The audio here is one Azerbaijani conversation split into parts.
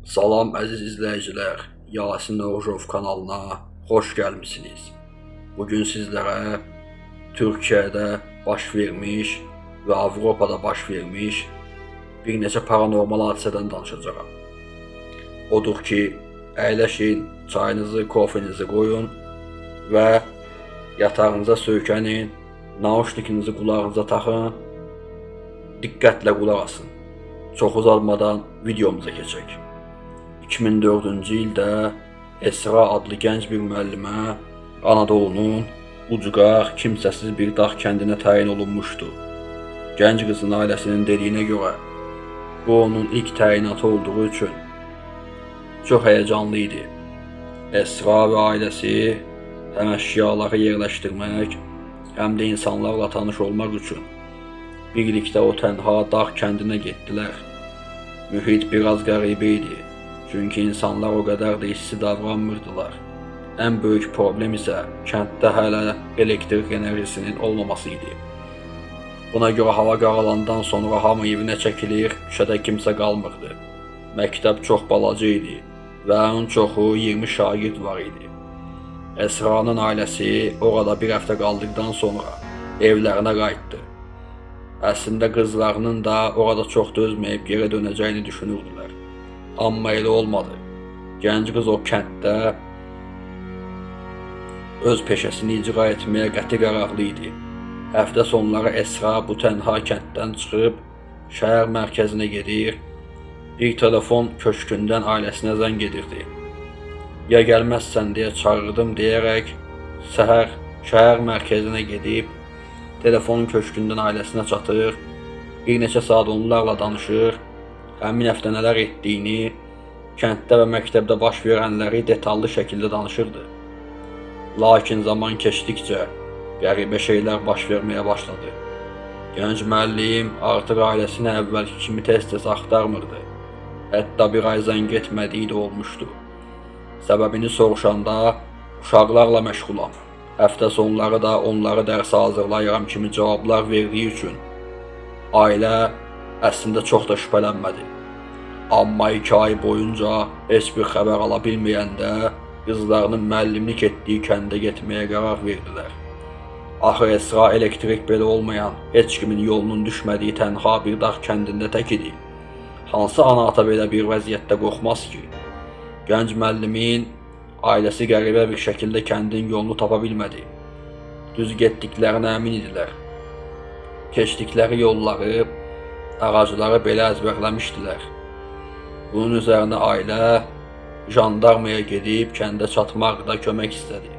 Salam əziz izləyicilər, Yasin Oğuzov kanalına xoş gəlmisiniz. Bugün sizlərə Türkiyədə baş vermiş və Avropada baş vermiş bir neçə paranormal hadisədən danışacağam. Odur ki, əyləşin, çayınızı, kofenizi qoyun və yatağınıza söykənin, naushnikinizi qulağınıza taxın, diqqətlə qulaq asın. Çox uzatmadan videomuza keçək. 2004-cü ildə Esra adlı gənc bir müəllimə Anadolunun ucqar, kimsəsiz bir dağ kəndinə təyin olunmuşdu. Gənc qızın ailəsinin dediyinə görə bu onun ilk təyinatı olduğu üçün çox həyəcanlı idi. Esra və ailəsi həm əşyaları yerləşdirmək, həm də insanlarla tanış olmaq üçün birlikdə o tənha dağ kəndinə getdilər. Mühit biraz qəribə idi, çünki insanlar o qədər də hissi davranmırdılar. Ən böyük problem isə kənddə hələ elektrik enerjisinin olmaması idi. Buna görə hava qaralandan sonra hamı evinə çəkilir, küçədə kimsə qalmırdı. Məktəb çox balaca idi və onun çoxu 20 şagird var idi. Esra'nın ailəsi orada bir həftə qaldıqdan sonra evlərinə qayıtdı. Əslində qızlarının da orada çox dözməyib geri dönəcəyini düşünürdülər. Amma elə olmadı. Gənc qız o kənddə öz peşəsini icra etməyə qəti qərarlı idi. Həftə sonları Esra bu tənha kənddən çıxıb şəhər mərkəzinə gedir, bir telefon köşkündən ailəsinə zəng edirdi. Ya gəlməzsən deyə çağırdım deyərək səhər şəhər mərkəzinə gedib telefon köşkündən ailəsinə çatır, bir neçə saat onlarla danışır, həmin həftə nələr etdiyini, kənddə və məktəbdə baş verənləri detallı şəkildə danışırdı. Lakin zaman keçdikcə qəribə şeylər baş verməyə başladı. Gənc müəllim artıq ailəsini əvvəlki kimi tez-tez axtarmırdı. Hətta bir ay zəng etmədiyi də olmuşdu. Səbəbini soruşanda uşaqlarla məşğulam, həftə sonları da onları dərsə hazırlayıram kimi cavablar verdiyi üçün ailə əslində çox da şübhələnmədi. Amma 2 ay boyunca heç bir xəbər ala bilməyəndə qızlarının müəllimlik etdiyi kəndə getməyə qərar verdilər. Axı Esra elektrik belə olmayan, heç kimin yolunun düşmədiyi tənha bir dağ kəndində tək idi. Hansı ana-ata belə bir vəziyyətdə qorxmaz ki? Gənc müəllimin ailəsi qəribə bir şəkildə kəndin yolunu tapa bilmədi. Düz getdiklərinə əmin idilər. Keçdikləri yolları, ağacları belə əzbərləmişdilər. Bunun üzərinə ailə jandarmaya gedib kəndə çatmaqda kömək istədi.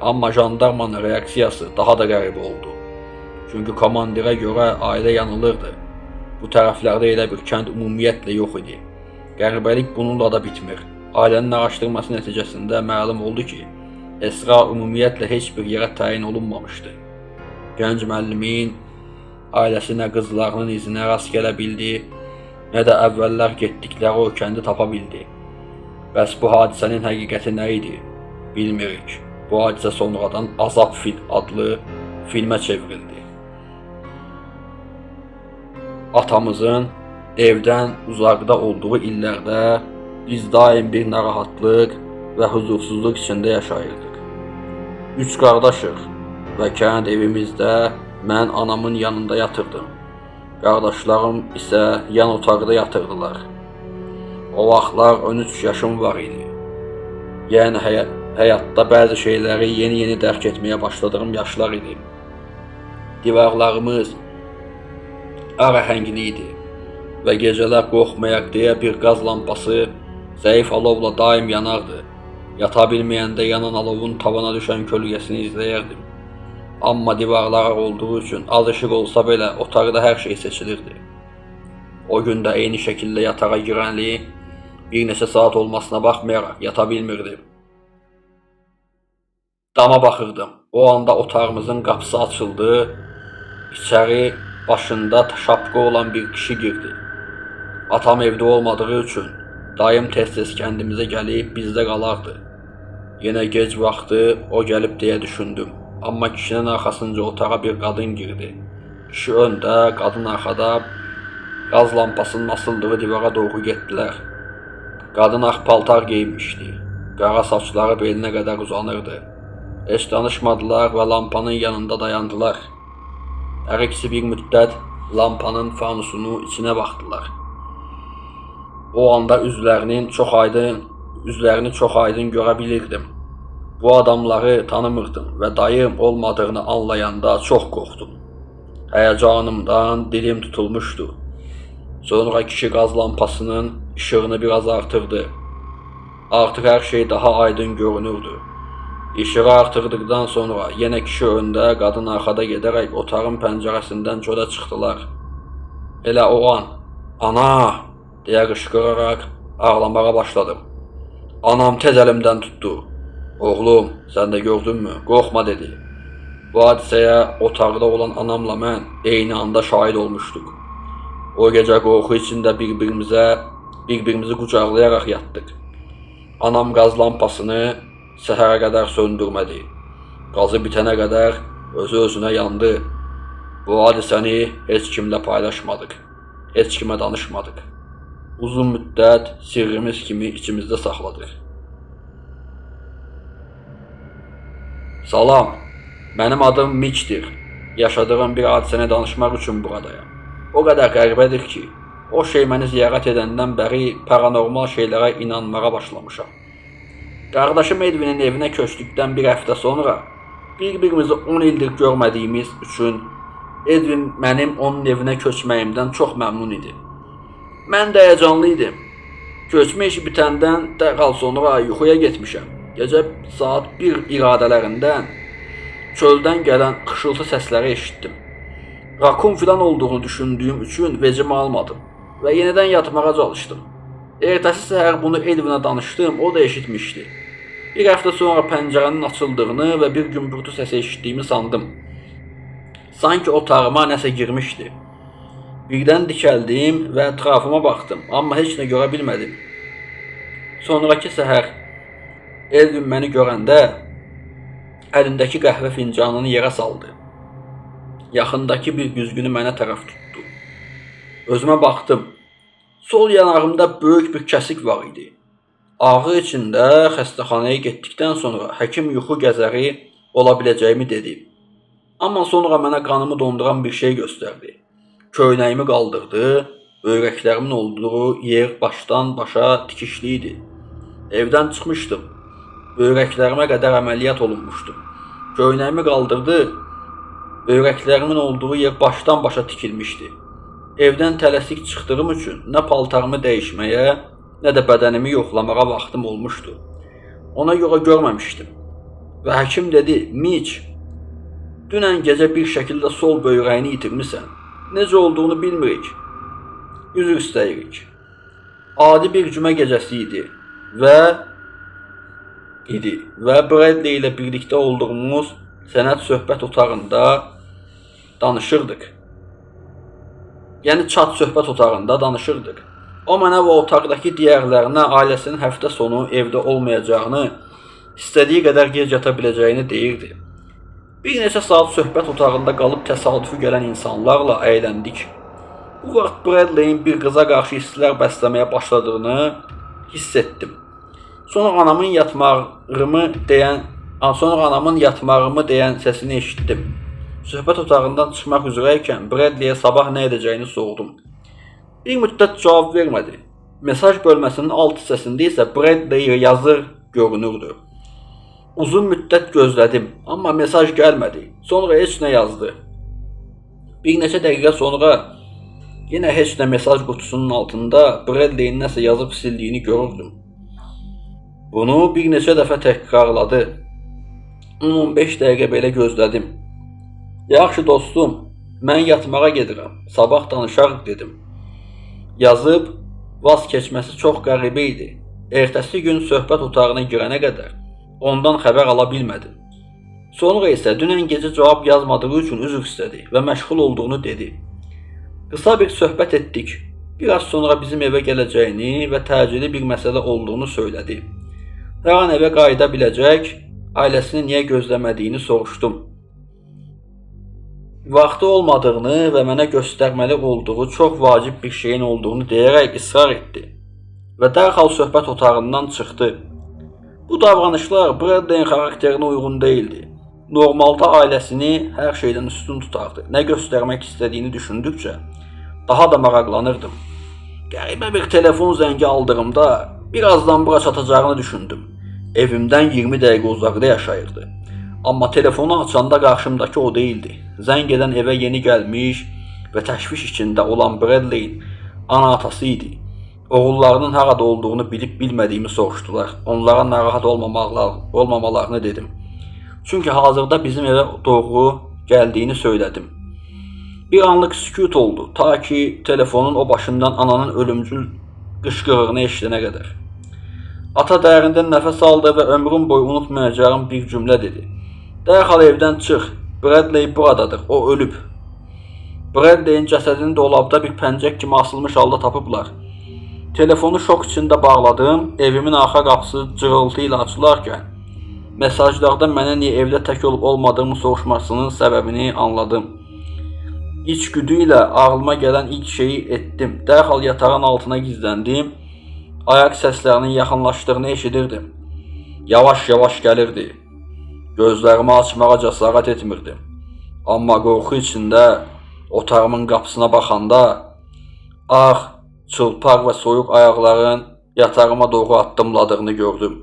Amma jandarmanın reaksiyası daha da qəribə oldu. Çünki komandirə görə ailə yanılırdı. Bu tərəflərdə elə bir kənd ümumiyyətlə yox idi. Qəribəlik bununla da bitmir. Ailənin araşdırması nəticəsində məlum oldu ki, Esra ümumiyyətlə heç bir yerə təyin olunmamışdı. Gənc müəllimin ailəsi nə qızlarının izinə rast gələ bildi, nə də əvvəllər getdikləri o kəndi tapa bildi. Bəs bu hadisənin həqiqəti nə idi? Bilmirik. Bu hadisə sonradan Azab Fil adlı filmə çevrildi. Atamızın evdən uzaqda olduğu illərdə biz daim bir narahatlıq və huzursuzluq içində yaşayırdıq. 3 qardaşıq və kənd evimizdə mən anamın yanında yatırdım. Qardaşlarım isə yan otaqda yatırdılar. O vaxtlar 13 yaşım var idi. Yəni həyatda bəzi şeyləri yeni dərk etməyə başladığım yaşlar idi. Divarlarımız əhəngli idi və gecələr qorxmayaq deyə bir qaz lampası zəif alovla daim yanardı. Yata bilməyəndə yanan alovun tavana düşən kölgəsini izləyərdim. Amma divarlar olduğu üçün az işıq olsa belə otaqda hər şey seçilirdi. O gün də eyni şəkildə yatağa girənli bir neçə saat olmasına baxmayaraq yata bilmirdim. Dama baxırdım. O anda otağımızın qapısı açıldı. İçəri başında şapka olan bir kişi girdi. Atam evdə olmadığı üçün dayım tez-tez kəndimizə gəlib bizdə qalardı. Yenə gec vaxtı o gəlib deyə düşündüm. Amma kişinin arxasınca otağa bir qadın girdi. Kişi öndə, qadın arxada qaz lampasının asıldığı divara doğru getdilər. Qadın ağ paltar geyinmişdi. Qara saçları belinə qədər uzanırdı. Heç danışmadılar və lampanın yanında dayandılar. Hər ikisi bir müddət lampanın fanusunu içinə baxdılar. O anda üzlərini çox aydın görə bilirdim. Bu adamları tanımırdım və dayım olmadığını anlayanda çox qorxdum. Həyəcanımdan dilim tutulmuşdu. Sonra kişi qaz lampasının işığını biraz artırdı. Artıq hər şey daha aydın görünürdü. İşığı artırdıqdan sonra yenə kişi öndə, qadın arxada gedərək otağın pəncərəsindən çölə çıxdılar. Elə o an, "Ana!" deyə qışqıraraq ağlamağa başladım. Anam tez əlimdən tutdu. "Oğlum, sən də gördünmü? Qorxma" dedi. Bu hadisəyə otaqda olan anamla mən eyni anda şahid olmuşduq. O gecə qorxu içində bir-birimizi qucaqlayaraq yatdıq. Anam qaz lampasını səhərə qədər söndürmədi. Qazı bitənə qədər özü-özünə yandı. Bu hadisəni heç kimlə paylaşmadıq. Heç kimə danışmadıq. Uzun müddət sirrimiz kimi içimizdə saxladıq. Salam, mənim adım Miçdir. Yaşadığım bir hadisəni danışmaq üçün buradayam. O qədər qəribədir ki, o şey məni ziyarət edəndən bəri paranormal şeylərə inanmağa başlamışam. Qardaşım Edvinin evinə köçdükdən bir həftə sonra bir-birimizi 10 ildir görmədiyimiz üçün Edvin mənim onun evinə köçməyimdən çox məmnun idi. Mən də həyəcanlı idim. Köçmə işi bitəndən dərhal sonra yuxuya getmişəm. Gecə saat 1 iradələrindən çöldən gələn xışıltı səsləri eşitdim. Rakun filan olduğunu düşündüyüm üçün vecimi almadım və yenidən yatmağa çalışdım. Ertəsi səhər bunu Edvinə danışdım, o da eşitmişdi. Bir həftə sonra pəncərənin açıldığını və bir gümbürtü səsi eşitdiyimi sandım. Sanki otağıma nəsə girmişdi. Birdən dikəldim və ətrafıma baxdım, amma heç nə görə bilmədim. Sonraki səhər Edvin məni görəndə əlindəki qəhvə fincanını yerə saldı. Yaxındakı bir güzgünü mənə tərəf tutdu. Özümə baxdım. Sol yanağımda böyük bir kəsik var idi. Ağrı içində xəstəxanaya getdikdən sonra həkim yuxu gəzəri ola biləcəyimi dedi. Amma sonra mənə qanımı donduran bir şey göstərdi. Köynəyimi qaldırdı, böyrəklərimin olduğu yer başdan başa tikişli idi. Evdən çıxmışdım. Böyrəklərimə qədər əməliyyat olunmuşdum. Köynəyimi qaldırdı, böyrəklərimin olduğu yer başdan başa tikilmişdi. Evdən tələsik çıxdığım üçün nə paltarımı dəyişməyə, nə də bədənimi yoxlamağa vaxtım olmuşdu. Ona görə görməmişdim. Və həkim dedi, "Miç, dünən gecə bir şəkildə sol böyrəyini itirmisən. Necə olduğunu bilmirik. Üzr istəyirik." Adi bir cümə gecəsi idi və Bradley ilə birlikdə olduğumuz sənət söhbət otağında danışırdıq. Yəni çat söhbət otağında danışırdıq. O mənə və otaqdakı digərlərinə ailəsinin həftə sonu evdə olmayacağını, istədiyi qədər gec yata biləcəyini deyirdi. Bir neçə saat söhbət otağında qalıb təsadüfi gələn insanlarla əyləndik. Bu vaxt Bradley'in bir qıza qarşı hisslər bəsləməyə başladığını hiss etdim. Sonra anamın yatmağımı deyən səsini eşitdim. Söhbət otağından çıxmaq üzrəykən Bradley'e sabah nə edəcəyini sordum. Bir müddət cavab vermədi. Mesaj bölməsinin alt hissəsində isə Bradley yazır görünürdü. Uzun müddət gözlədim, amma mesaj gəlmədi. Sonra heç nə yazdı. Bir neçə dəqiqə sonra yenə heç nə mesaj qutusunun altında Bradley'in nəsə yazıb sildiyini görürdüm. Bunu bir neçə dəfə təkrarladı. 10-15 dəqiqə belə gözlədim. Yaxşı dostum, mən yatmağa gedirəm, sabah danışarıq dedim. Yazıb, vaz keçməsi çox qəribə idi. Ertəsi gün söhbət otağına girənə qədər ondan xəbər ala bilmədim. Sonra isə dünən gecə cavab yazmadığı üçün üzr istədi və məşğul olduğunu dedi. Qısa bir söhbət etdik. Biraz sonra bizim evə gələcəyini və təcili bir məsələ olduğunu söylədi. Hər an evə qayıda biləcək, ailəsini niyə gözləmədiyini soruşdum. Vaxtı olmadığını və mənə göstərməli olduğu çox vacib bir şeyin olduğunu deyərək israr etdi. və dərhal söhbət otağından çıxdı. Bu davranışlar Bradley'in xarakterinə uyğun değildi. Normalda ailəsini hər şeydən üstün tutardı. Nə göstərmək istədiyini düşündükcə daha da maraqlanırdım. Qəribə bir telefon zəngi aldığımda birazdan bura çatacağını düşündüm. Evimdən 20 dəqiqə uzaqda yaşayırdı. Amma telefonu açanda qarşımdakı o değildi. Zəng edən evə yeni gəlmiş və təşviş içində olan Bradley'in ana-atası idi. Oğullarının harada olduğunu bilib bilmədiyimi soruşdular. Onlara narahat olmamalarını dedim. Çünki hazırda bizim evə doğru gəldiyini söylədim. Bir anlıq sükut oldu, ta ki telefonun o başından ananın ölümcül qışqırığını eşidənə qədər. Ata dərindən nəfəs aldı və ömrüm boyu unutmayacağım bir cümlə dedi. Dərhal evdən çıx, Bradley buradadır, o ölüb. Bradley'in cəsədini dolabda bir pəncək kimi asılmış halda tapıblar. Telefonu şok içində bağladım, evimin arxa qapısı cırıltı ilə açılarkən mesajlarda mənə niyə evdə tək olub olmadığımı soruşmasının səbəbini anladım. İçgüdü ilə ağlıma gələn ilk şeyi etdim. Dərhal yatağın altına gizləndim. Ayaq səslərinin yaxınlaşdığını eşidirdim. Yavaş-yavaş gəlirdi. Gözlərimi açmağa cəsarət etmirdim. Amma qorxu içində otağımın qapısına baxanda ağ, çılpaq və soyuq ayaqların yatağıma doğru addımladığını gördüm.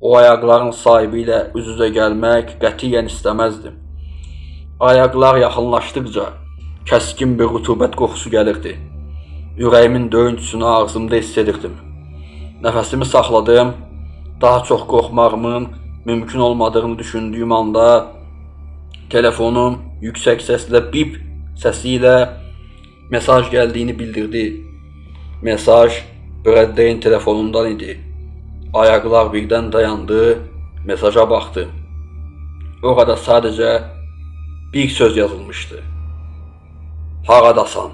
O ayaqların sahibi ilə üz-üzə gəlmək qətiyyən istəməzdim. Ayaqlar yaxınlaşdıqca kəskin bir rütubət qoxusu gəlirdi. Ürəyimin döyüntüsünü ağzımda hiss edirdim. Nəfəsimi saxladım. Daha çox qorxmağımın mümkün olmadığını düşündüyüm anda telefonum yüksək səslə bip səsi ilə mesaj gəldiyini bildirdi. Mesaj Bradley'in telefonundan idi. Ayaqlar birdən dayandı, mesaja baxdı. Orada sadəcə bir söz yazılmışdı. Haradasan?